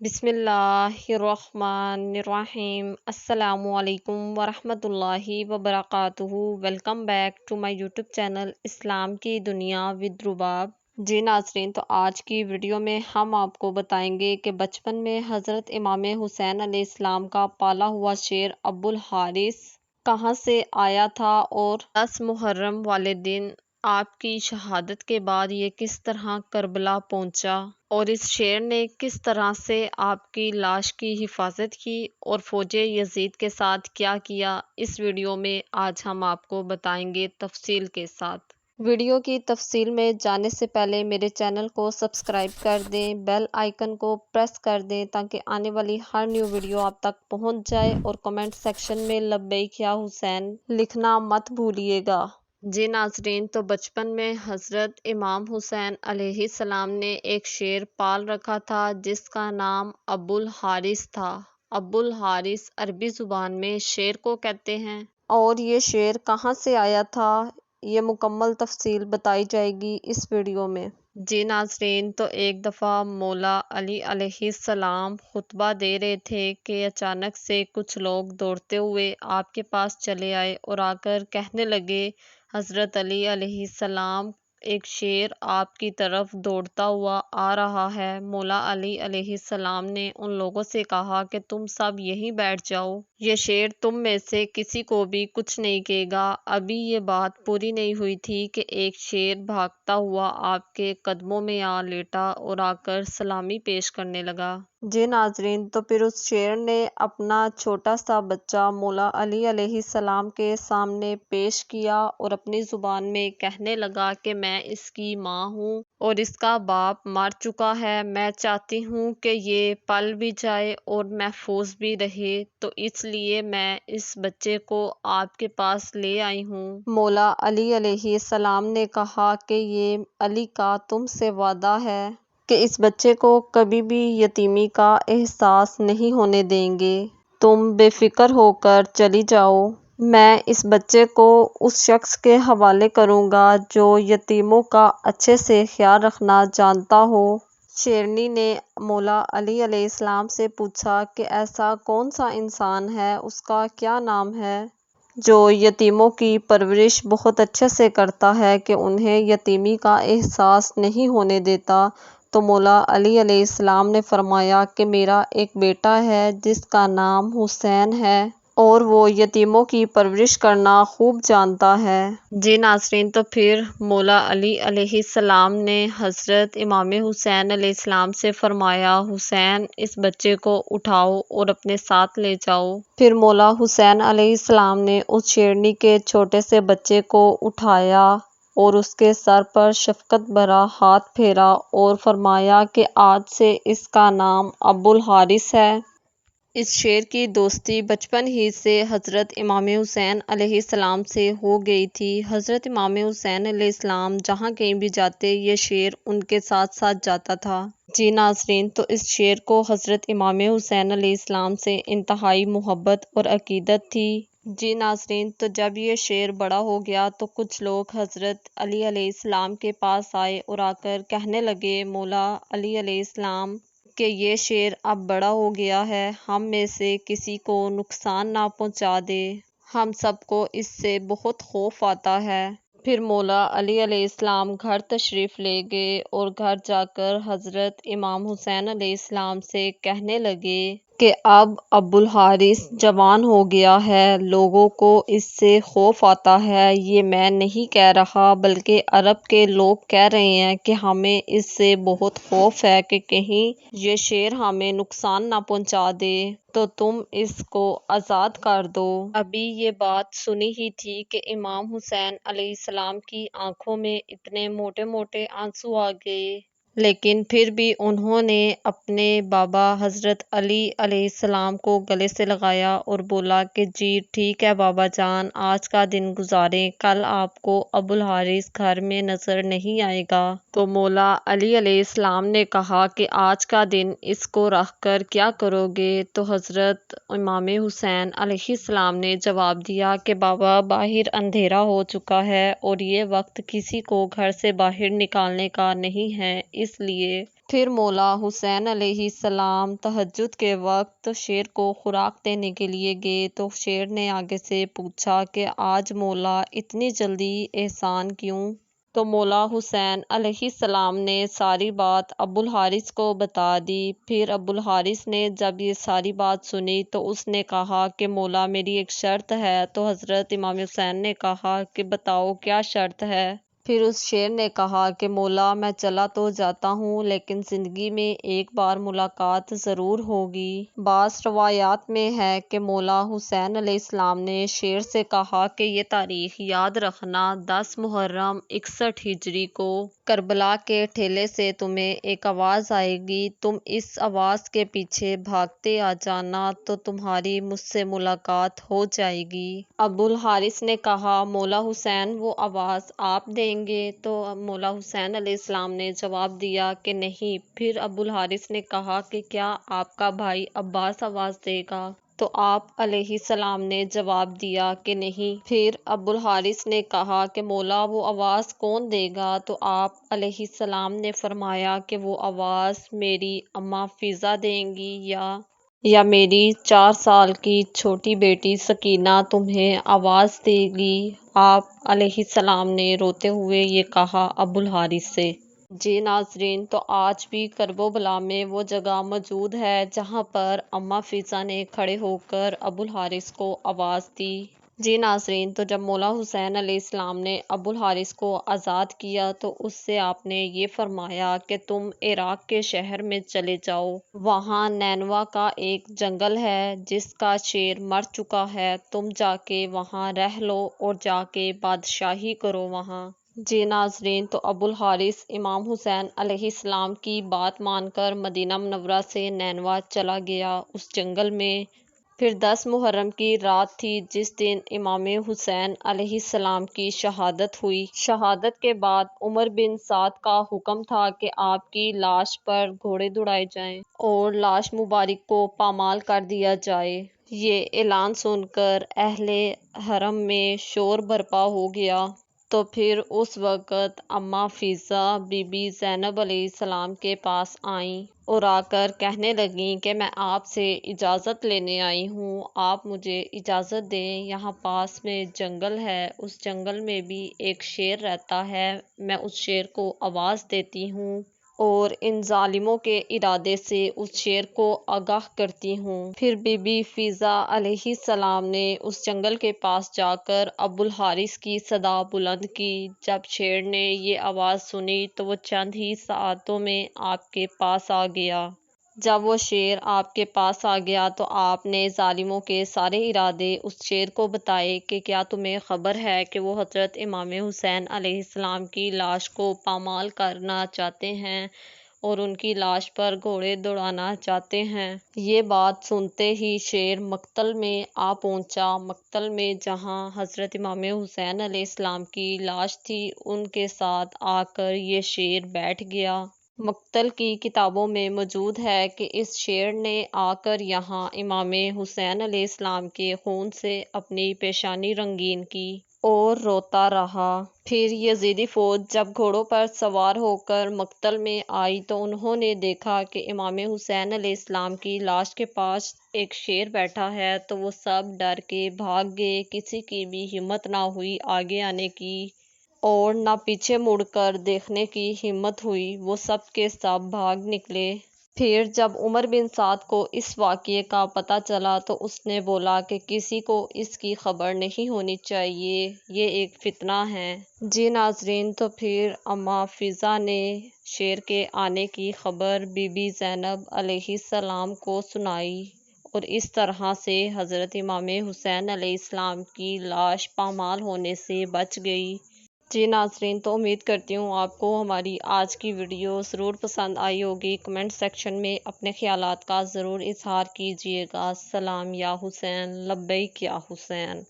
بسم اللہ الرحمن الرحیم۔ السلام علیکم ورحمۃ اللہ وبرکاتہ۔ Welcome back to my YouTube channel اسلام کی دنیا ود رباب۔ جی ناظرین، تو آج کی ویڈیو میں ہم آپ کو بتائیں گے کہ بچپن میں حضرت امام حسین علیہ السلام کا پالا ہوا شیر ابو الحارث کہاں سے آیا تھا، اور 10 محرم والے دن آپ کی شہادت کے بعد یہ کس طرح کربلا پہنچا، اور اس شیر نے کس طرح سے آپ کی لاش کی حفاظت کی اور فوج یزید کے ساتھ کیا کیا، اس ویڈیو میں آج ہم آپ کو بتائیں گے تفصیل کے ساتھ۔ ویڈیو کی تفصیل میں جانے سے پہلے میرے چینل کو سبسکرائب کر دیں، بیل آئیکن کو پریس کر دیں تاکہ آنے والی ہر نیو ویڈیو آپ تک پہنچ جائے، اور کمنٹ سیکشن میں لبیک یا حسین لکھنا مت بھولیے گا۔ جی ناظرین، تو بچپن میں حضرت امام حسین علیہ السلام نے ایک شیر پال رکھا تھا جس کا نام ابو الحارث تھا۔ ابو الحارث عربی زبان میں شیر کو کہتے ہیں، اور یہ شیر کہاں سے آیا تھا یہ مکمل تفصیل بتائی جائے گی اس ویڈیو میں۔ جی ناظرین، تو ایک دفعہ مولا علی علیہ السلام خطبہ دے رہے تھے کہ اچانک سے کچھ لوگ دوڑتے ہوئے آپ کے پاس چلے آئے اور آ کر کہنے لگے، حضرت علی علیہ السلام، ایک شیر آپ کی طرف دوڑتا ہوا آ رہا ہے۔ مولا علی علیہ السلام نے ان لوگوں سے کہا کہ تم سب یہیں بیٹھ جاؤ، یہ شیر تم میں سے کسی کو بھی کچھ نہیں کہے گا۔ ابھی یہ بات پوری نہیں ہوئی تھی کہ ایک شیر بھاگتا ہوا آپ کے قدموں میں آ لیٹا اور آ کر سلامی پیش کرنے لگا۔ جی ناظرین، تو پھر اس شیر نے اپنا چھوٹا سا بچہ مولا علی علیہ السلام کے سامنے پیش کیا اور اپنی زبان میں کہنے لگا کہ میں اس کی ماں ہوں اور اس کا باپ مر چکا ہے، میں چاہتی ہوں کہ یہ پل بھی جائے اور محفوظ بھی رہے، تو اس لیے میں اس بچے کو آپ کے پاس لے آئی ہوں۔ مولا علی علیہ السلام نے کہا کہ یہ علی کا تم سے وعدہ ہے کہ اس بچے کو کبھی بھی یتیمی کا احساس نہیں ہونے دیں گے، تم بے فکر ہو کر چلی جاؤ، میں اس بچے کو اس شخص کے حوالے کروں گا جو یتیموں کا اچھے سے خیال رکھنا جانتا ہو۔ شیرنی نے مولا علی علیہ السلام سے پوچھا کہ ایسا کون سا انسان ہے، اس کا کیا نام ہے، جو یتیموں کی پرورش بہت اچھے سے کرتا ہے کہ انہیں یتیمی کا احساس نہیں ہونے دیتا؟ تو مولا علی علیہ السلام نے فرمایا کہ میرا ایک بیٹا ہے جس کا نام حسین ہے، اور وہ یتیموں کی پرورش کرنا خوب جانتا ہے۔ جی ناظرین، تو پھر مولا علی علیہ السلام نے حضرت امام حسین علیہ السلام سے فرمایا، حسین، اس بچے کو اٹھاؤ اور اپنے ساتھ لے جاؤ۔ پھر مولا حسین علیہ السلام نے اس شیرنی کے چھوٹے سے بچے کو اٹھایا اور اس کے سر پر شفقت بھرا ہاتھ پھیرا اور فرمایا کہ آج سے اس کا نام ابو الحارث ہے۔ اس شیر کی دوستی بچپن ہی سے حضرت امام حسین علیہ السلام سے ہو گئی تھی۔ حضرت امام حسین علیہ السلام جہاں کہیں بھی جاتے یہ شیر ان کے ساتھ ساتھ جاتا تھا۔ جی ناظرین، تو اس شیر کو حضرت امام حسین علیہ السلام سے انتہائی محبت اور عقیدت تھی۔ جی ناظرین، تو جب یہ شیر بڑا ہو گیا تو کچھ لوگ حضرت علی علیہ السلام کے پاس آئے اور آ کر کہنے لگے، مولا علی علیہ السلام، کہ یہ شیر اب بڑا ہو گیا ہے، ہم میں سے کسی کو نقصان نہ پہنچا دے، ہم سب کو اس سے بہت خوف آتا ہے۔ پھر مولا علی علیہ السلام گھر تشریف لے گئے اور گھر جا کر حضرت امام حسین علیہ السلام سے کہنے لگے کہ اب ابو الحارث جوان ہو گیا ہے، لوگوں کو اس سے خوف آتا ہے، یہ میں نہیں کہہ رہا بلکہ عرب کے لوگ کہہ رہے ہیں کہ ہمیں اس سے بہت خوف ہے کہ کہیں یہ شیر ہمیں نقصان نہ پہنچا دے، تو تم اس کو آزاد کر دو۔ ابھی یہ بات سنی ہی تھی کہ امام حسین علیہ السلام کی آنکھوں میں اتنے موٹے موٹے آنسو آ گئے، لیکن پھر بھی انہوں نے اپنے بابا حضرت علی علیہ السلام کو گلے سے لگایا اور بولا کہ جی ٹھیک ہے بابا جان، آج کا دن گزاریں، کل آپ کو ابو الحارث گھر میں نظر نہیں آئے گا۔ تو مولا علی علیہ السلام نے کہا کہ آج کا دن اس کو رکھ کر کیا کرو گے؟ تو حضرت امام حسین علیہ السلام نے جواب دیا کہ بابا، باہر اندھیرا ہو چکا ہے اور یہ وقت کسی کو گھر سے باہر نکالنے کا نہیں ہے، اس لیے پھر مولا حسین علیہ السلام تہجد کے وقت شیر کو خوراک دینے کے لیے گئے تو شیر نے آگے سے پوچھا کہ آج مولا اتنی جلدی احسان کیوں؟ تو مولا حسین علیہ السلام نے ساری بات ابو الحارث کو بتا دی۔ پھر ابو الحارث نے جب یہ ساری بات سنی تو اس نے کہا کہ مولا میری ایک شرط ہے۔ تو حضرت امام حسین نے کہا کہ بتاؤ کیا شرط ہے؟ پھر اس شیر نے کہا کہ مولا میں چلا تو جاتا ہوں لیکن زندگی میں ایک بار ملاقات ضرور ہوگی۔ بعض روایات میں ہے کہ مولا حسین علیہ السلام نے شیر سے کہا کہ یہ تاریخ یاد رکھنا 10 محرم 61 ہجری کو کربلا کے ٹھیلے سے تمہیں ایک آواز آئے گی، تم اس آواز کے پیچھے بھاگتے آ جانا تو تمہاری مجھ سے ملاقات ہو جائے گی۔ ابو الحارث نے کہا مولا حسین وہ آواز آپ دیں گے؟ تو مولا حسین علیہ السلام نے جواب دیا کہ نہیں۔ پھر ابو الحارث نے کہا کہ کیا آپ کا بھائی عباس آواز دے گا؟ تو آپ علیہ السلام نے جواب دیا کہ نہیں۔ پھر ابو الحارث نے کہا کہ مولا وہ آواز کون دے گا؟ تو آپ علیہ السلام نے فرمایا کہ وہ آواز میری اماں فضہ دیں گی یا میری 4 سال کی چھوٹی بیٹی سکینہ تمہیں آواز دے گی۔ آپ علیہ السلام نے روتے ہوئے یہ کہا ابو الحارث سے۔ جی ناظرین، تو آج بھی کرب و بلا میں وہ جگہ موجود ہے جہاں پر اماں فضہ نے کھڑے ہو کر ابو الحارث کو آواز دی۔ جی ناظرین، تو جب مولا حسین علیہ السلام نے ابو الحارث کو آزاد کیا تو اس سے آپ نے یہ فرمایا کہ تم عراق کے شہر میں چلے جاؤ، وہاں نینوا کا ایک جنگل ہے جس کا شیر مر چکا ہے، تم جا کے وہاں رہ لو اور جا کے بادشاہی کرو وہاں۔ جی ناظرین، تو ابو الحارث امام حسین علیہ السلام کی بات مان کر مدینہ منورہ سے نینوا چلا گیا اس جنگل میں۔ پھر 10 محرم کی رات تھی جس دن امام حسین علیہ السلام کی شہادت ہوئی۔ شہادت کے بعد عمر بن سعد کا حکم تھا کہ آپ کی لاش پر گھوڑے دوڑائے جائیں اور لاش مبارک کو پامال کر دیا جائے۔ یہ اعلان سن کر اہل حرم میں شور برپا ہو گیا۔ تو پھر اس وقت اماں فضہ بی بی زینب علیہ السلام کے پاس آئیں اور آ کر کہنے لگیں کہ میں آپ سے اجازت لینے آئی ہوں، آپ مجھے اجازت دیں، یہاں پاس میں جنگل ہے، اس جنگل میں بھی ایک شیر رہتا ہے، میں اس شیر کو آواز دیتی ہوں اور ان ظالموں کے ارادے سے اس شیر کو آگاہ کرتی ہوں۔ پھر بی بی فضہ علیہ السلام نے اس جنگل کے پاس جا کر ابو الحارث کی صدا بلند کی۔ جب شیر نے یہ آواز سنی تو وہ چند ہی ساعتوں میں آپ کے پاس آ گیا۔ جب وہ شیر آپ کے پاس آ گیا تو آپ نے ظالموں کے سارے ارادے اس شیر کو بتائے کہ کیا تمہیں خبر ہے کہ وہ حضرت امام حسین علیہ السلام کی لاش کو پامال کرنا چاہتے ہیں اور ان کی لاش پر گھوڑے دوڑانا چاہتے ہیں؟ یہ بات سنتے ہی شیر مقتل میں آ پہنچا۔ مقتل میں جہاں حضرت امام حسین علیہ السلام کی لاش تھی ان کے ساتھ آ کر یہ شیر بیٹھ گیا۔ مقتل کی کتابوں میں موجود ہے کہ اس شیر نے آ کر یہاں امام حسین علیہ السلام کے خون سے اپنی پیشانی رنگین کی اور روتا رہا۔ پھر یزیدی فوج جب گھوڑوں پر سوار ہو کر مقتل میں آئی تو انہوں نے دیکھا کہ امام حسین علیہ السلام کی لاش کے پاس ایک شیر بیٹھا ہے تو وہ سب ڈر کے بھاگ گئے، کسی کی بھی ہمت نہ ہوئی آگے آنے کی اور نہ پیچھے مڑ کر دیکھنے کی ہمت ہوئی، وہ سب کے سب بھاگ نکلے۔ پھر جب عمر بن سعد کو اس واقعے کا پتہ چلا تو اس نے بولا کہ کسی کو اس کی خبر نہیں ہونی چاہیے، یہ ایک فتنہ ہے۔ جی ناظرین، تو پھر اماں فضہ نے شیر کے آنے کی خبر بی بی زینب علیہ السلام کو سنائی اور اس طرح سے حضرت امام حسین علیہ السلام کی لاش پامال ہونے سے بچ گئی۔ جی ناظرین، تو امید کرتی ہوں آپ کو ہماری آج کی ویڈیو ضرور پسند آئی ہوگی۔ کمنٹ سیکشن میں اپنے خیالات کا ضرور اظہار کیجیے گا۔ سلام یا حسین، لبیک یا حسین۔